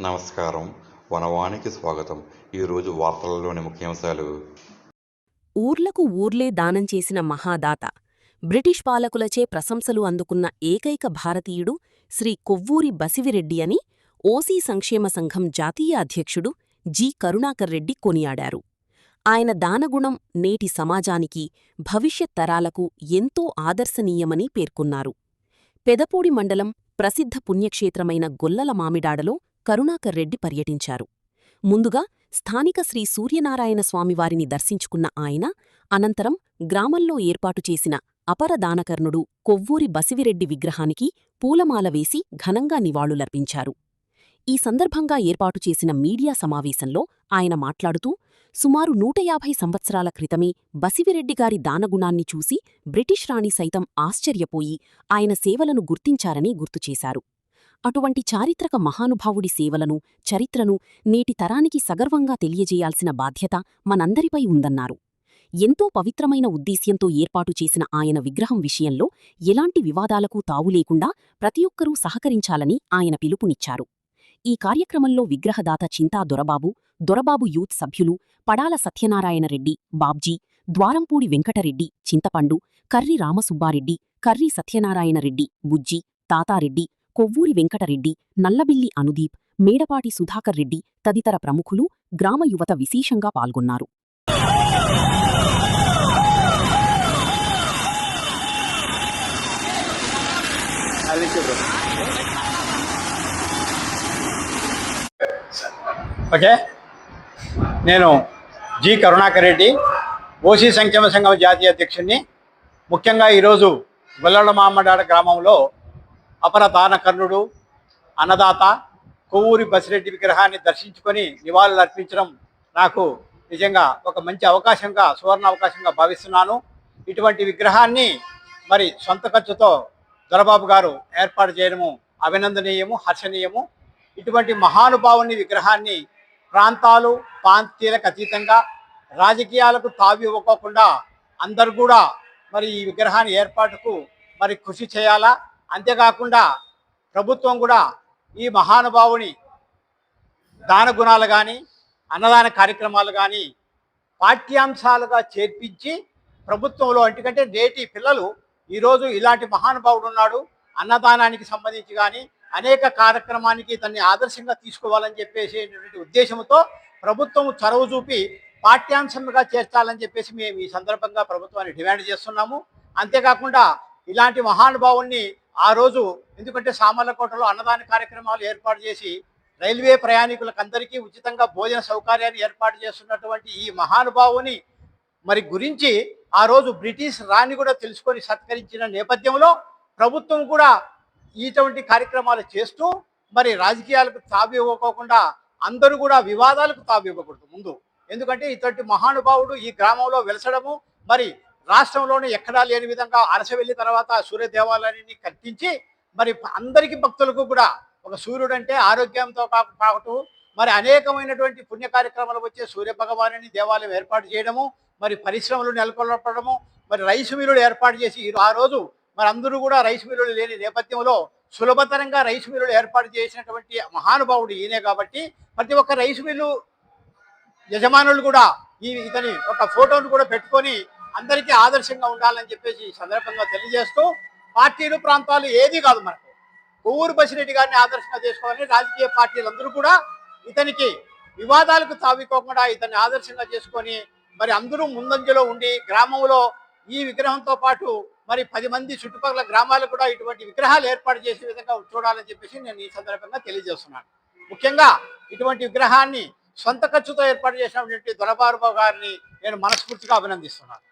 నమస్కారం. వనవానికి స్వాగతం. ఈరోజు వార్తలలోని ముఖ్యాంశాలు. ఊర్లకు ఊర్లే దానం చేసిన మహాదాత, బ్రిటిష్ పాలకులచే ప్రశంసలు అందుకున్న ఏకైక భారతీయుడు శ్రీ కొవ్వూరి బసివిరెడ్డి అని ఓసీ సంక్షేమ సంఘం జాతీయ అధ్యక్షుడు జి. కరుణాకర్ రెడ్డి కొనియాడారు. ఆయన దానగుణం నేటి సమాజానికి, భవిష్యత్ తరాలకు ఎంతో ఆదర్శనీయమని పేర్కొన్నారు. పెదపూడి మండలం ప్రసిద్ధ పుణ్యక్షేత్రమైన గొల్లల మామిడాడలో కరుణాకర్ రెడ్డి పర్యటించారు. ముందుగా స్థానిక శ్రీ సూర్యనారాయణ స్వామివారిని దర్శించుకున్న ఆయన అనంతరం గ్రామంలో ఏర్పాటు చేసిన అపర దానకర్ణుడు కొవ్వూరి బసివిరెడ్డి విగ్రహానికి పూలమాల వేసి ఘనంగా నివాళులర్పించారు. ఈ సందర్భంగా ఏర్పాటు చేసిన మీడియా సమావేశంలో ఆయన మాట్లాడుతూ, సుమారు 150 సంవత్సరాల క్రితమే బసివిరెడ్డిగారి దానగుణాన్ని చూసి బ్రిటిష్ రాణి సైతం ఆశ్చర్యపోయి ఆయన సేవలను గుర్తించారని గుర్తుచేశారు. అటువంటి చారిత్రక మహానుభావుడి సేవలను, చరిత్రను నేటి తరానికి సగర్వంగా తెలియజేయాల్సిన బాధ్యత మనందరిపై ఉందన్నారు. ఎంతో పవిత్రమైన ఉద్దేశ్యంతో ఏర్పాటు చేసిన ఆయన విగ్రహం విషయంలో ఎలాంటి వివాదాలకు తావులేకుండా ప్రతి ఒక్కరూ సహకరించాలని ఆయన పిలుపునిచ్చారు. ఈ కార్యక్రమంలో విగ్రహదాత చింతా దొరబాబు యూత్ సభ్యులు పడాల సత్యనారాయణరెడ్డి, బాబ్జీ, ద్వారంపూడి వెంకటరెడ్డి, చింతపండు, కర్రి రామసుబ్బారెడ్డి, కర్రి సత్యనారాయణరెడ్డి, బుజ్జి, తాతారెడ్డి, కొవ్వూరి వెంకటరెడ్డి, నల్లబిల్లి అనుదీప్, మేడపాటి సుధాకర్ రెడ్డి తదితర ప్రముఖులు, గ్రామ యువత విశేషంగా పాల్గొన్నారు. ఓకే, నేను జి. కరుణాకర్ రెడ్డి, ఓసీ సంక్షేమ సంఘం జాతీయ అధ్యక్షుడిని. ముఖ్యంగా ఈరోజు గొల్లల మామిడాడ గ్రామంలో అపర దానకర్ణుడు, అన్నదాత కొవ్వూరి బసిరెడ్డి విగ్రహాన్ని దర్శించుకొని నివాళులు అర్పించడం నాకు నిజంగా ఒక మంచి అవకాశంగా, సువర్ణ అవకాశంగా భావిస్తున్నాను. ఇటువంటి విగ్రహాన్ని మరి సొంత ఖర్చుతో దొరబాబు గారు ఏర్పాటు చేయడము అభినందనీయము, హర్షణీయము. ఇటువంటి మహానుభావుని విగ్రహాన్ని ప్రాంతాలు, ప్రాంతీయులకు అతీతంగా, రాజకీయాలకు తావి ఇవ్వకోకుండా అందరూ కూడా మరి ఈ విగ్రహాన్ని ఏర్పాటుకు మరి కృషి చేయాలా. అంతేకాకుండా ప్రభుత్వం కూడా ఈ మహానుభావుని దాన గుణాలు కానీ, అన్నదాన కార్యక్రమాలు కానీ పాఠ్యాంశాలుగా చేర్పించి ప్రభుత్వంలో, ఎందుకంటే నేటి పిల్లలు ఈరోజు ఇలాంటి మహానుభావుడు ఉన్నాడు, అన్నదానానికి సంబంధించి కానీ అనేక కార్యక్రమానికి తన్ని ఆదర్శంగా తీసుకోవాలని చెప్పేసేటువంటి ఉద్దేశంతో ప్రభుత్వం చొరవ చూపి పాఠ్యాంశంగా చేర్చాలని చెప్పేసి మేము ఈ సందర్భంగా ప్రభుత్వాన్ని డిమాండ్ చేస్తున్నాము. అంతేకాకుండా ఇలాంటి మహానుభావుల్ని ఆ రోజు, ఎందుకంటే సామర్లకోటలో అన్నదాన కార్యక్రమాలు ఏర్పాటు చేసి రైల్వే ప్రయాణికులకు అందరికీ ఉచితంగా భోజన సౌకర్యాన్ని ఏర్పాటు చేస్తున్నటువంటి ఈ మహానుభావుని మరి గురించి ఆ రోజు బ్రిటిష్ రాణి కూడా తెలుసుకొని సత్కరించిన నేపథ్యంలో ప్రభుత్వం కూడా ఇటువంటి కార్యక్రమాలు చేస్తూ మరి రాజకీయాలకు తావి ఇవ్వకోకుండా అందరూ కూడా వివాదాలకు తావి ఇవ్వకూడదు ముందు. ఎందుకంటే ఇటువంటి మహానుభావుడు ఈ గ్రామంలో వెలసడము, మరి రాష్ట్రంలోనే ఎక్కడా లేని విధంగా అరసవెల్లి తర్వాత సూర్య దేవాలయాన్ని కట్టించి మరి అందరికీ భక్తులకు కూడా ఒక సూర్యుడు అంటే ఆరోగ్యంతో కాకటూ మరి అనేకమైనటువంటి పుణ్య కార్యక్రమాలు వచ్చే సూర్య భగవానుని దేవాలయం ఏర్పాటు చేయడము, మరి పరిశ్రమలు నెలకొల్పడము, మరి రైసు మిల్లులు ఏర్పాటు చేసి ఆ రోజు మరి అందరూ కూడా రైసు మిల్లులు లేని నేపథ్యంలో సులభతరంగా రైసు మిల్లులు ఏర్పాటు చేసినటువంటి మహానుభావుడు ఈయనే. కాబట్టి ప్రతి ఒక్క రైసు మిల్లు యజమానులు కూడా ఇతని ఒక ఫోటోను కూడా పెట్టుకొని అందరికీ ఆదర్శంగా ఉండాలని చెప్పేసి ఈ సందర్భంగా తెలియజేస్తూ, పార్టీలు ప్రాంతాలు ఏది కాదు, మనకు కొవ్వూరు బసిరెడ్డి గారిని ఆదర్శంగా చేసుకోవాలని రాజకీయ పార్టీలందరూ కూడా ఇతనికి వివాదాలకు తావికోకుండా ఇతన్ని ఆదర్శంగా చేసుకొని మరి అందరూ ముందంజలో ఉండి గ్రామంలో ఈ విగ్రహంతో పాటు మరి 10 మంది చుట్టుపక్కల గ్రామాలకు కూడా ఇటువంటి విగ్రహాలు ఏర్పాటు చేసే విధంగా చూడాలని చెప్పేసి నేను ఈ సందర్భంగా తెలియజేస్తున్నాను. ముఖ్యంగా ఇటువంటి విగ్రహాన్ని సొంత ఖర్చుతో ఏర్పాటు చేసినటువంటి దొరబాబు గారిని నేను మనస్ఫూర్తిగా అభినందిస్తున్నాను.